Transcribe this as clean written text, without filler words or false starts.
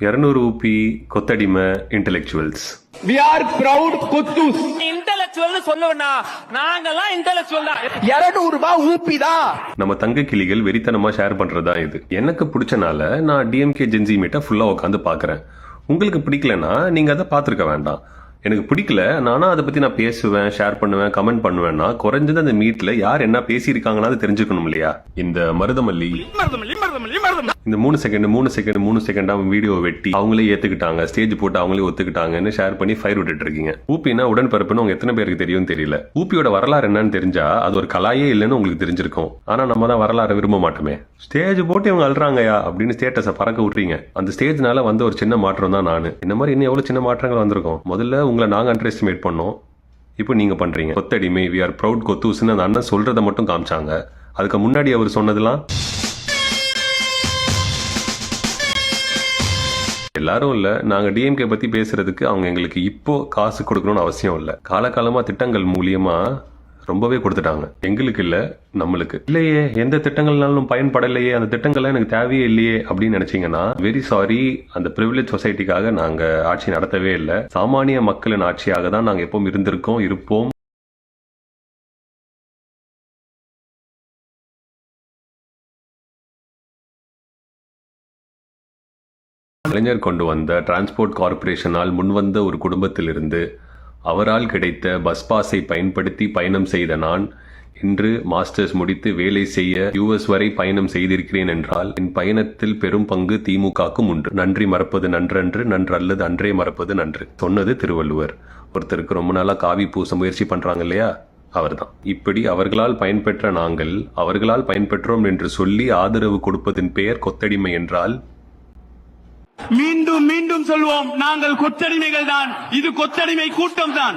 200 ஊபி கொத்தடிமை intellectuals. We are proud Kuttus. Intellectual சொல்லுவனா நாங்கெல்லாம் இன்டெலெக்சுவல் தான். 200 ரூபாய் ஊபி தான். நம்ம தங்க கிளிகள் வெறித்தனமா ஷேர் பண்றதா இது. எனக்கு பிடிச்சனால நான் டிஎம்கே ஜென்சி மீட்டை ஃபுல்லா உட்காந்து பாக்குறேன். உங்களுக்கு பிடிக்கலனா நீங்க அதை பாத்துருக்க வேண்டாம். எனக்கு பிடிக்கல, நானா அதை பத்தி நான் பேசுவேன், ஷேர் பண்ணுவேன், கமெண்ட் பண்ணுவேன்னா குறைஞ்சது அந்த மீட்ல யார் என்ன பேசியிருக்காங்கன்னா அது தெரிஞ்சுக்கணும் இல்லையா? இந்த மருதமல்லி இந்த 3 செகண்டா வீடியோ வெட்டி அவங்களே ஏத்துக்கிட்டாங்க, ஸ்டேஜ் போட்டு அவங்களே ஒத்துக்கிட்டாங்கன்னு ஷேர் பண்ணி ஃபயர் விட்டுட்டு இருக்கீங்க. ஊப்பினா உடன்பரப்புன்னு உங்க எத்தனை பேருக்கு தெரியும் தெரியல. ஊப்பியோட வரலாறு என்னன்னு தெரிஞ்சா அது ஒரு கலாயே இல்லைன்னு உங்களுக்கு தெரிஞ்சிருக்கும். ஆனா நம்ம தான் வரலாறு விரும்ப மாட்டோமே. ஸ்டேஜ் போட்டு இவங்க அல்றாங்கயா அப்படின்னு ஸ்டேட்டஸை பறக்க விட்டுறீங்க. அந்த ஸ்டேஜ்னால வந்த ஒரு சின்ன மாற்றம் தான் நானு. இந்த மாதிரி இன்னும் எவ்வளவு சின்ன மாற்றங்கள் வந்திருக்கும். முதல்ல உங்களை நாங்க அண்டர் எஸ்டிமேட் பண்ணோம், இப்போ நீங்க பண்றீங்க. கொத்தடிமை, வி ஆர் ப்ரௌட் கொத்தூஸ்ன்னு அந்த அண்ணன் சொல்றதை மட்டும் காமிச்சாங்க. அதுக்கு முன்னாடி அவர் சொன்னதெல்லாம் எல்லாரும் இல்ல. நாங்க டிஎம்கே பத்தி பேசுறதுக்கு அவங்க எங்களுக்கு இப்போ காசு கொடுக்கணும்னு அவசியம் இல்ல. காலகாலமா திட்டங்கள் மூலியமா ரொம்பவே கொடுத்துட்டாங்க. எங்களுக்கு இல்ல, நம்மளுக்கு இல்லையே. எந்த திட்டங்கள்னாலும் பயன்படலையே, அந்த திட்டங்கள்லாம் எனக்கு தேவையே இல்லையே அப்படின்னு நினைச்சீங்கன்னா வெரி சாரி. அந்த பிரிவிலேஜ் சொசைட்டிக்காக நாங்க ஆட்சி நடத்தவே இல்லை. சாமானிய மக்களின் ஆட்சியாக தான் நாங்க எப்பவும் இருந்திருக்கோம், இருப்போம். கலைஞர் கொண்டு வந்த டிரான்ஸ்போர்ட் கார்ப்பரேஷனால் முன்வந்த ஒரு குடும்பத்திலிருந்து அவரால் கிடைத்த பஸ் பாஸை பயன்படுத்தி பயணம் செய்த நான் இன்று மாஸ்டர்ஸ் முடித்து வேலை செய்ய யுஎஸ் வரை பயணம் செய்திருக்கிறேன் என்றால் என் பயணத்தில் பெரும் பங்கு திமுகவுக்கும் உண்டு. நன்றி மறப்பது நன்றன்று, நன்றல்லது அன்றே மறப்பது நன்று சொன்னது திருவள்ளுவர். ஒருத்தருக்கு ரொம்ப நாளா காவி பூச முயற்சி பண்றாங்க இல்லையா, அவர்தான். இப்படி அவர்களால் பயன்பெற்ற நாங்கள் அவர்களால் பயன்பெற்றோம் என்று சொல்லி ஆதரவு கொடுப்பதின் பெயர் கொத்தடிமை என்றால் மீண்டும் மீண்டும் சொல்வோம், நாங்கள் கொத்தடிமைகள் தான். இது கொத்தடிமை கூட்டம் தான்.